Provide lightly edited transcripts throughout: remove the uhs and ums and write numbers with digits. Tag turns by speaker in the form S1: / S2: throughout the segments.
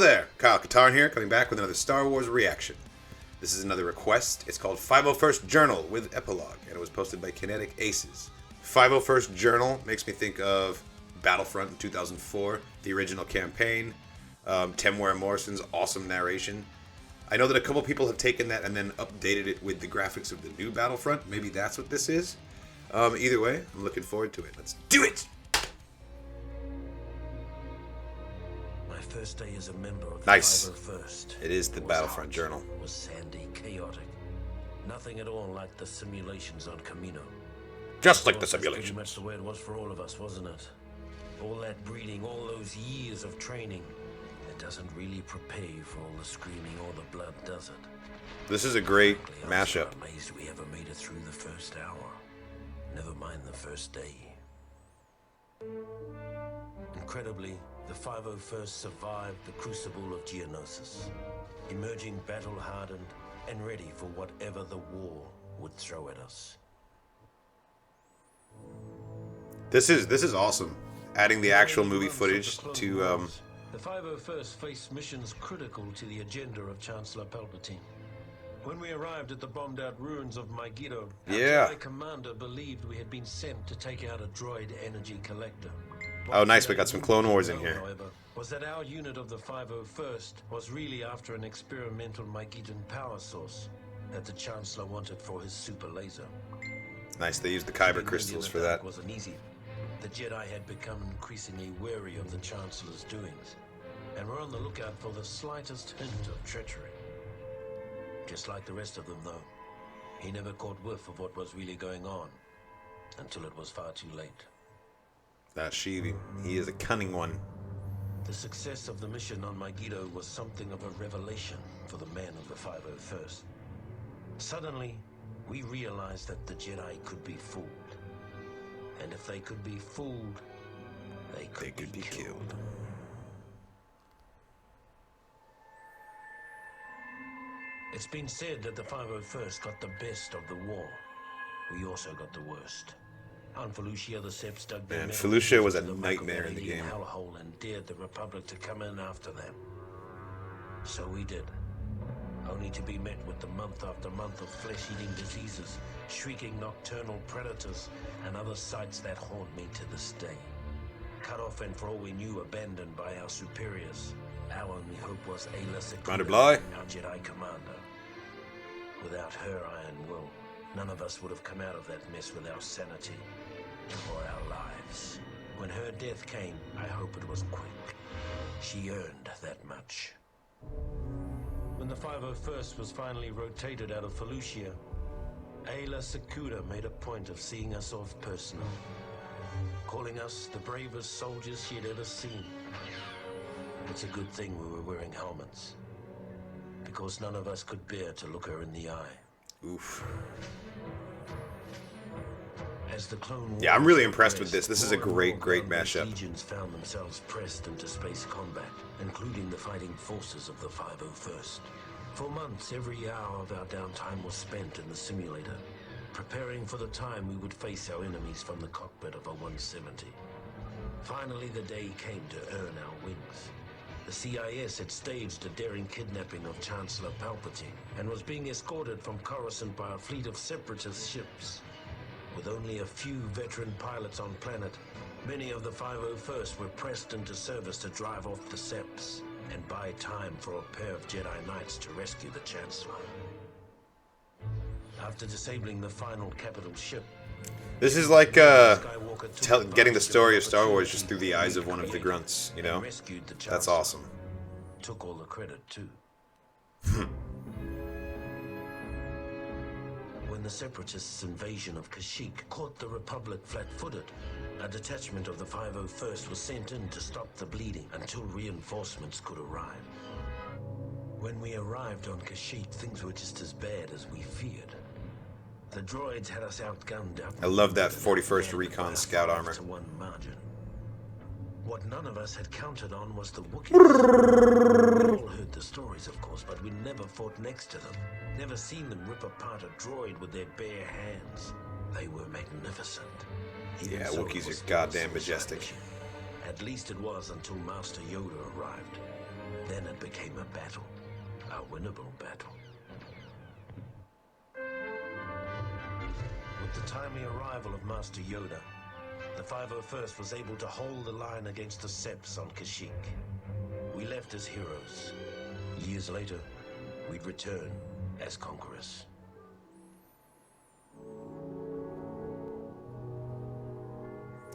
S1: there, Kyle Katarn here, coming back with another Star Wars reaction. This is another request. It's called 501st Journal with Epilogue, and it was posted by Kinetic Aces. 501st Journal makes me think of Battlefront in 2004, the original campaign, Temuera Morrison's awesome narration. I know that a couple people have taken that and then updated it with the graphics of the new Battlefront. Maybe that's what this is. Either way, I'm looking forward to it. Let's do it!
S2: First day as a member of
S1: Nice.
S2: the 501st.
S1: It is the Battlefront Journal.
S2: Was sandy, chaotic. Nothing at all like the simulations on Camino.
S1: Just like the
S2: That's pretty
S1: simulations.
S2: much the way it was for all of us, wasn't it? All that breeding, all those years of training. It doesn't really prepare you for all the screaming or the blood, does it?
S1: This is a great
S2: I'm
S1: mashup.
S2: so amazed we ever made it through the first hour. Never mind the first day. Incredibly, the 501st survived the crucible of Geonosis, emerging battle-hardened and ready for whatever the war would throw at us.
S1: This is awesome. Adding the actual movie footage
S2: The
S1: to
S2: The 501st faced missions critical to the agenda of Chancellor Palpatine. When we arrived at the bombed-out ruins of Megiddo, our Jedi commander believed we had been sent to take out a droid energy collector.
S1: Oh, nice. We got some Clone Wars in here.
S2: However, was that our unit of the 501st was really after an experimental Megiddo power source that the Chancellor wanted for his super laser.
S1: Nice. They used the Kyber crystals for that.
S2: Wasn't easy. The Jedi had become increasingly wary of the Chancellor's doings, and were on the lookout for the slightest hint of treachery. Just like the rest of them, though, he never caught whiff of what was really going on until it was far too late.
S1: That Sheevy. He is a cunning one.
S2: The success of the mission on Megiddo was something of a revelation for the men of the 501st. Suddenly, we realized that the Jedi could be fooled. And if they could be fooled, they could be killed. It's been said that the 501st got the best of the war. We also got the worst. On Felucia, the Seps dug their
S1: Man,
S2: metal
S1: Felucia was a
S2: into the
S1: nightmare in the
S2: Machiavellian
S1: game.
S2: hellhole and dared the Republic to come in after them. So we did, only to be met with the month after month of flesh-eating diseases, shrieking nocturnal predators, and other sights that haunt me to this day. Cut off and, for all we knew, abandoned by our superiors. Our only hope was Ayla
S1: Commander Bly.
S2: our Jedi commander. Without her iron will, none of us would have come out of that mess with our sanity or our lives. When her death came, I hope it was quick. She earned that much. When the 501st was finally rotated out of Felucia, Ayla Secura made a point of seeing us off personally, calling us the bravest soldiers she'd ever seen. It's a good thing we were wearing helmets, because none of us could bear to look her in the eye.
S1: Oof.
S2: As the Clone
S1: Yeah, I'm
S2: Wars
S1: really impressed with
S2: progressed,
S1: this. This is a
S2: more and
S1: great,
S2: more
S1: great
S2: ground-based
S1: mashup.
S2: Legions found themselves pressed into space combat, including the fighting forces of the 501st. For months, every hour of our downtime was spent in the simulator, preparing for the time we would face our enemies from the cockpit of a 170. Finally, the day came to earn our wings. The CIS had staged a daring kidnapping of Chancellor Palpatine and was being escorted from Coruscant by a fleet of separatist ships. With only a few veteran pilots on planet, many of the 501st were pressed into service to drive off the Seps and buy time for a pair of Jedi Knights to rescue the Chancellor. After disabling the final capital ship,
S1: This is like
S2: Skywalker took
S1: getting the
S2: advantage
S1: story of
S2: the
S1: Star Wars
S2: opportunity
S1: just through the eyes of one of the
S2: created
S1: grunts, you know?
S2: and rescued the
S1: That's
S2: Chancellor.
S1: awesome.
S2: Took all the credit too. When the Separatists' invasion of Kashyyyk caught the Republic flat-footed, a detachment of the 501st was sent in to stop the bleeding until reinforcements could arrive. When we arrived on Kashyyyk, things were just as bad as we feared. The droids had us outgunned.
S1: I love that 41st Recon scout armor.
S2: To one margin. What none of us had counted on was the Wookiees. We all heard the stories, of course, but we'd never fought next to them. Never seen them rip apart a droid with their bare hands. They were magnificent. Even
S1: Yeah,
S2: so,
S1: Wookiees
S2: it was
S1: are
S2: still a
S1: goddamn
S2: suicide
S1: majestic.
S2: mission, At least it was until Master Yoda arrived. Then it became a battle. A winnable battle. With the timely arrival of Master Yoda, the 501st was able to hold the line against the Seps on Kashyyyk. We left as heroes. Years later, we'd return as conquerors.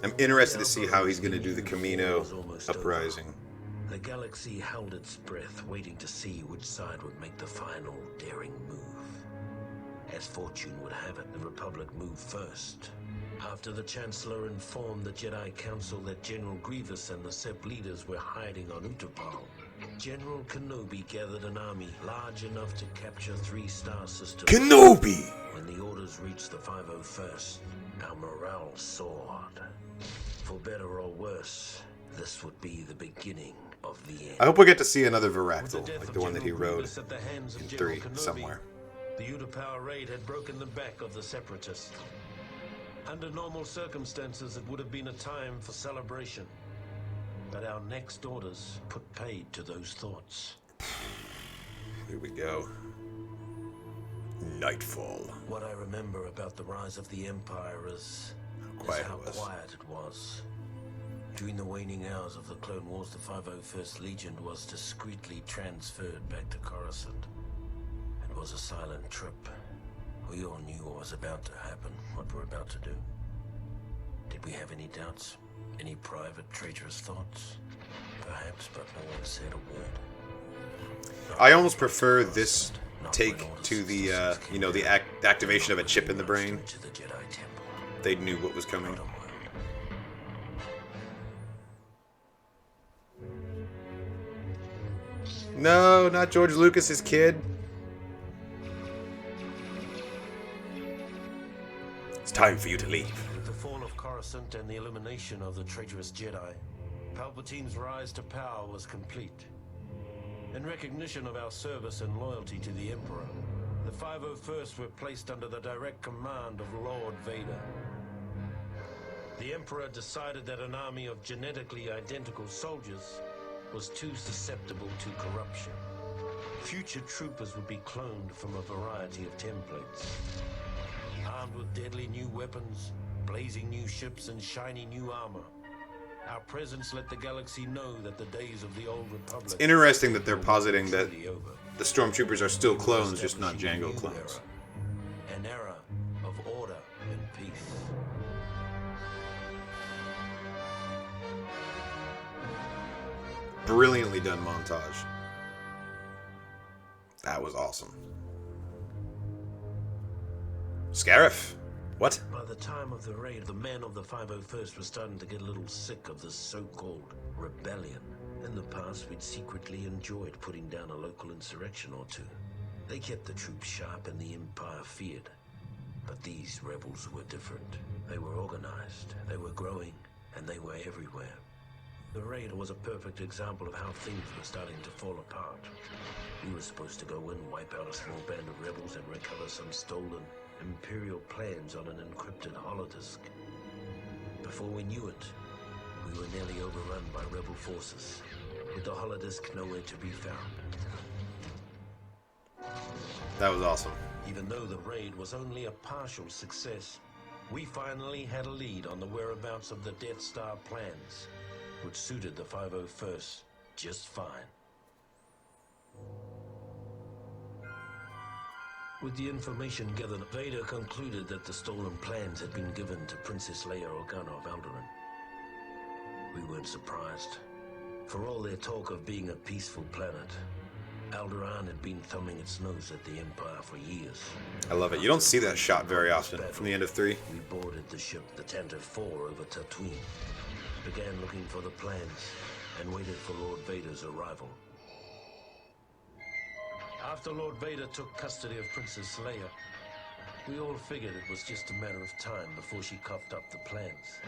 S1: I'm interested to see how he's going to do the Camino uprising.
S2: The galaxy held its breath, waiting to see which side would make the final daring move. As fortune would have it, the Republic moved first. After the Chancellor informed the Jedi Council that General Grievous and the Sepp leaders were hiding on Utapau, General Kenobi gathered an army large enough to capture 3 star systems.
S1: Kenobi!
S2: When the orders reached the 501st, our morale soared. For better or worse, this would be the beginning of the end.
S1: I hope we get to see another Varactyl, like the one that he rode in 3 somewhere.
S2: The Utapau raid had broken the back of the Separatists. Under normal circumstances, it would have been a time for celebration. But our next orders put paid to those thoughts.
S1: Here we go. Knightfall.
S2: What I remember about the rise of the Empire is how quiet it was. During the waning hours of the Clone Wars, the 501st Legion was discreetly transferred back to Coruscant. It was a silent trip. We all knew what was about to happen, what we're about to do. Did we have any doubts? Any private, traitorous thoughts? Perhaps, but no one said a word.
S1: I almost prefer this take to the, you know, the activation of a chip in the brain. They knew what was coming. No, not George Lucas's kid. It's time for you to leave.
S2: With the fall of Coruscant and the elimination of the traitorous Jedi, Palpatine's rise to power was complete. In recognition of our service and loyalty to the Emperor, the 501st were placed under the direct command of Lord Vader. The Emperor decided that an army of genetically identical soldiers was too susceptible to corruption. Future troopers would be cloned from a variety of templates. Armed with deadly new weapons, blazing new ships, and shiny new armor, our presence let the galaxy know that the days of the old Republic...
S1: It's interesting that they're positing that the Stormtroopers are still clones, just not Jango clones.
S2: An era of order and peace.
S1: Brilliantly done montage. That was awesome. Scarif. What?
S2: By the time of the raid, the men of the 501st were starting to get a little sick of this so-called rebellion. In the past, we'd secretly enjoyed putting down a local insurrection or two. They kept the troops sharp and the Empire feared. But these rebels were different. They were organized, they were growing, and they were everywhere. The raid was a perfect example of how things were starting to fall apart. We were supposed to go in, wipe out a small band of rebels, and recover some stolen Imperial plans on an encrypted holodisk. Before we knew it, we were nearly overrun by rebel forces, with the holodisk nowhere to be found.
S1: That was awesome.
S2: Even though the raid was only a partial success, we finally had a lead on the whereabouts of the Death Star plans, which suited the 501st just fine. With the information gathered, Vader concluded that the stolen plans had been given to Princess Leia Organa of Alderaan. We weren't surprised. For all their talk of being a peaceful planet, Alderaan had been thumbing its nose at the Empire for years.
S1: I love it. You don't see that shot very often from the end of 3.
S2: We boarded the ship, the Tantive 4, over Tatooine, began looking for the plans, and waited for Lord Vader's arrival. After Lord Vader took custody of Princess Leia, we all figured it was just a matter of time before she coughed up the plans.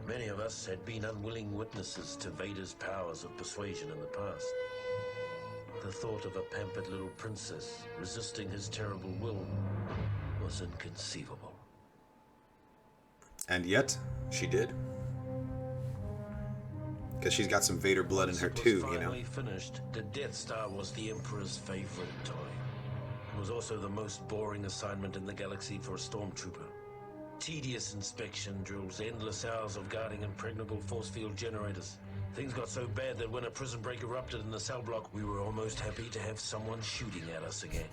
S2: Many of us had been unwilling witnesses to Vader's powers of persuasion in the past. The thought of a pampered little princess resisting his terrible will was inconceivable.
S1: And yet, she did. Because she's got some Vader blood in her too, you know.
S2: Finally finished, the Death Star was the Emperor's favorite toy. It was also the most boring assignment in the galaxy for a stormtrooper. Tedious inspection drills, endless hours of guarding impregnable force field generators. Things got so bad that when a prison break erupted in the cell block, we were almost happy to have someone shooting at us again.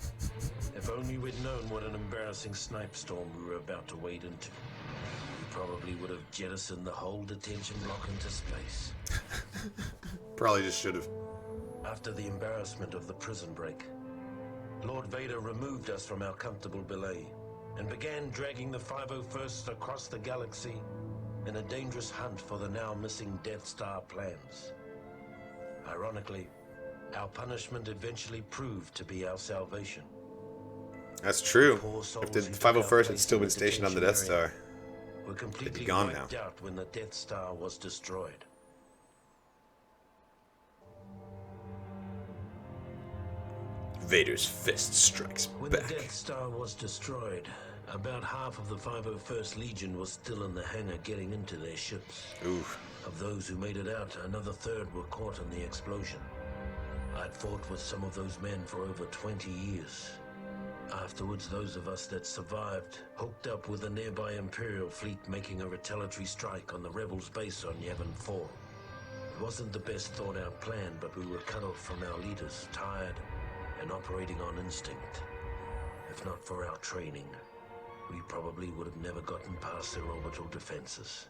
S2: If only we'd known what an embarrassing snipe storm we were about to wade into. We probably would have jettisoned the whole detention block into space.
S1: Probably just should have.
S2: After the embarrassment of the prison break, Lord Vader removed us from our comfortable belay and began dragging the 501st across the galaxy in a dangerous hunt for the now missing Death Star plans. Ironically, our punishment eventually proved to be our salvation.
S1: That's true. If the 501st had still been stationed on the Death Star,
S2: were completely
S1: they'd be gone now.
S2: wiped out when the Death Star was destroyed.
S1: Vader's fist strikes
S2: When
S1: back.
S2: the Death Star was destroyed, about half of the 501st Legion was still in the hangar getting into their ships.
S1: Oof.
S2: Of those who made it out, another third were caught in the explosion. I'd fought with some of those men for over 20 years. Afterwards, those of us that survived hooked up with a nearby Imperial fleet making a retaliatory strike on the Rebels' base on Yavin 4. It wasn't the best thought-out plan, but we were cut off from our leaders, tired, and operating on instinct. If not for our training, we probably would have never gotten past their orbital defenses.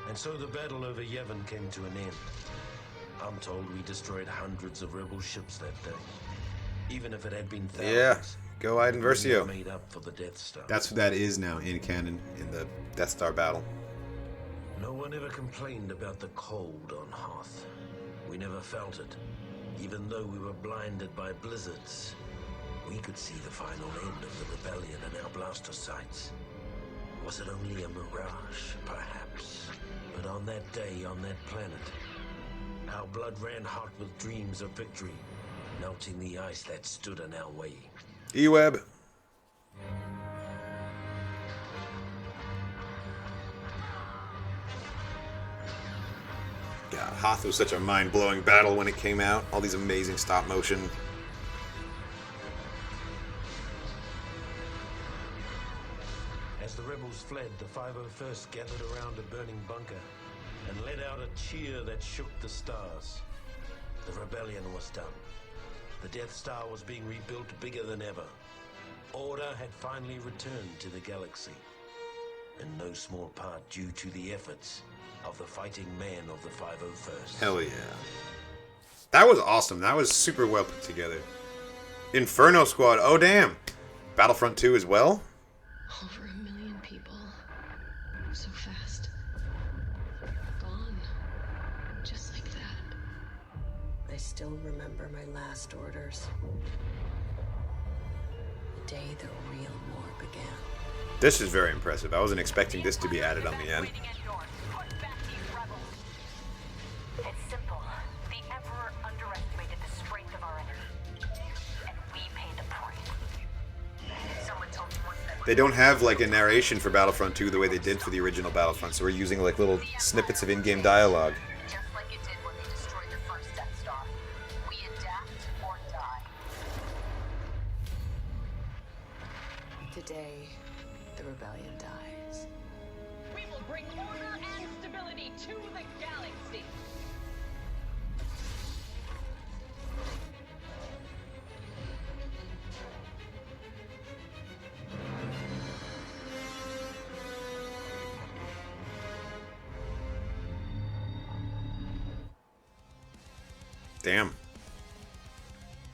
S2: And so the battle over Yavin came to an end. I'm told we destroyed hundreds of Rebel ships that day. Even if it had been thousands.
S1: Yeah, go Iden Versio.
S2: Made up for the Death Star.
S1: That's what that is now in canon in the Death Star battle.
S2: No one ever complained about the cold on Hoth. We never felt it. Even though we were blinded by blizzards, we could see the final end of the rebellion in our blaster sights. Was it only a mirage, perhaps? But on that day, on that planet, our blood ran hot with dreams of victory, melting the ice that stood in our way.
S1: E-Web. God, Hoth was such a mind-blowing battle when it came out. All these amazing stop motion.
S2: As the rebels fled, the 501st gathered around a burning bunker and let out a cheer that shook the stars. The rebellion was done. The Death Star was being rebuilt bigger than ever. Order had finally returned to the galaxy, in no small part due to the efforts of the fighting men of the 501st.
S1: Hell yeah. That was awesome. That was super well put together. Inferno Squad. Oh, damn. Battlefront 2 as well?
S3: Over 1 million people. So fast. Gone. Just like that.
S4: I still remember my last orders. The day the real war began.
S1: This is very impressive. I wasn't expecting this to be added on the end.
S5: It's simple. The Emperor underestimated the strength of our energy, and we paid the price. Someone told me once that
S1: They don't have like a narration for Battlefront 2 the way they did for the original Battlefront, so we're using like little snippets of in-game dialogue.
S5: just like it did when they destroyed the first Death Star. We adapt or die.
S4: Today, the rebellion dies.
S6: We will bring order and stability to the galaxy.
S1: Damn.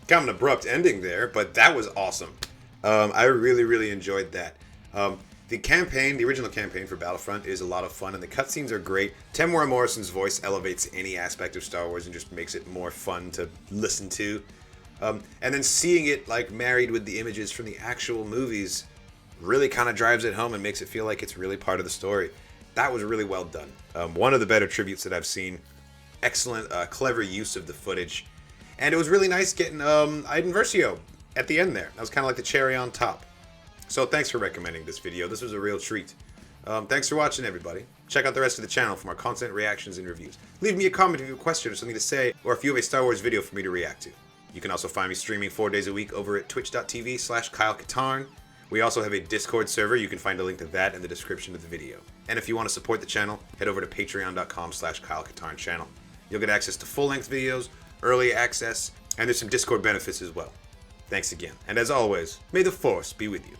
S1: Kind of an abrupt ending there, but that was awesome. I really, really enjoyed that. The campaign, the original campaign for Battlefront is a lot of fun, and the cutscenes are great. Temuera Morrison's voice elevates any aspect of Star Wars and just makes it more fun to listen to. And then seeing it like married with the images from the actual movies really kind of drives it home and makes it feel like it's really part of the story. That was really well done. One of the better tributes that I've seen. Excellent, clever use of the footage. And it was really nice getting Iden Versio at the end there. That was kind of like the cherry on top. So thanks for recommending this video. This was a real treat. Thanks for watching, everybody. Check out the rest of the channel for more content, reactions, and reviews. Leave me a comment if you have a question or something to say, or if you have a Star Wars video for me to react to. You can also find me streaming 4 days a week over at twitch.tv/KyleKatarn. We also have a Discord server. You can find a link to that in the description of the video. And if you want to support the channel, head over to patreon.com/KyleKatarn channel. You'll get access to full-length videos, early access, and there's some Discord benefits as well. Thanks again. And as always, may the Force be with you.